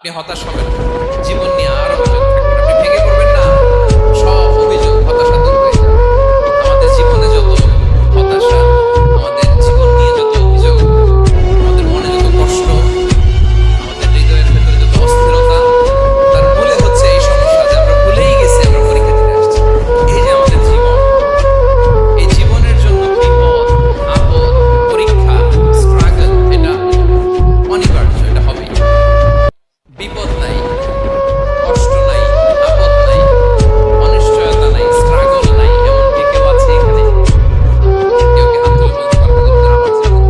আপনি হতাশ হবেন না। জীবন নিয়ে আর অভিযোগ থাকবে না। আপনি ভেঙে পড়বেন না। সব অভিযোগ হতাশা দূর হয়ে যাবে। আমাদের জীবনে যত হতাশা, আমাদের জীবন নিয়ে যত অভিযোগ, আমাদের মনে যত কষ্ট, আমাদের হৃদয়ের ভেতরে যত অস্থিরতা, তার মূলে হচ্ছে এই সমস্যা যে আমরা ভুলেই গেছি আমরা পরীক্ষা দিতে আসছি। এই যে আমাদের জীবন, এই জীবনের জন্য বিপদ, আপদ, পরীক্ষা, স্ট্রাগল, এটা অনিবার্য, এটা হবেই। বিপদ নাই, কষ্ট নাই, আপদ নাই, অনিশ্চয়তা নাই, স্ট্রাগল নাই, এমনকি কেউ আছে এখানে কেউ কি হাত তুলে বলতে পারবে যে আমার জীবনে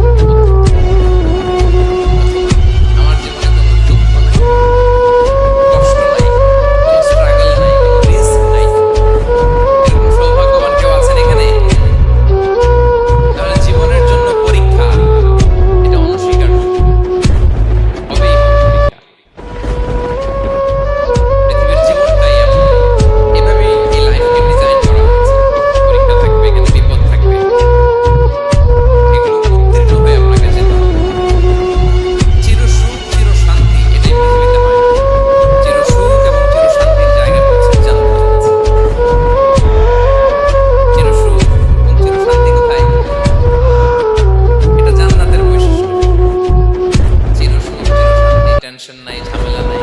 আমার জীবনে কোনো দুঃখ নাই, কষ্ট নাই, কোনো স্ট্রাগল নাই, কোনো রিস্ক নাই? এরকম সৌভাগ্যবান কেউ আছেন এখানে? তাহলে জীবনের জন্য পরীক্ষা, এটা অনস্বীকার্য, হবেই হবে পরীক্ষা। পৃথিবীর জীবনটাই এমন, এভাবেই এই লাইফকে ডিজাইন করা হয়েছে। পরীক্ষা থাকবে, এখানে বিপদ থাকবে, এগুলো উত্তীর্ণ হয়ে আপনাকে যেতে হবে। চির সুখ চির শান্তি, এটাই পৃথিবীতে হয় না। চির সুখ এবং চির শান্তির জায়গা হচ্ছে জান্নাত। চির সুখ এবং চির শান্তি কোথায়? এটা জান্নাতের বৈশিষ্ট্য। চির সুখ চির শান্তি, টেনশন নাই, ঝামেলা নাই,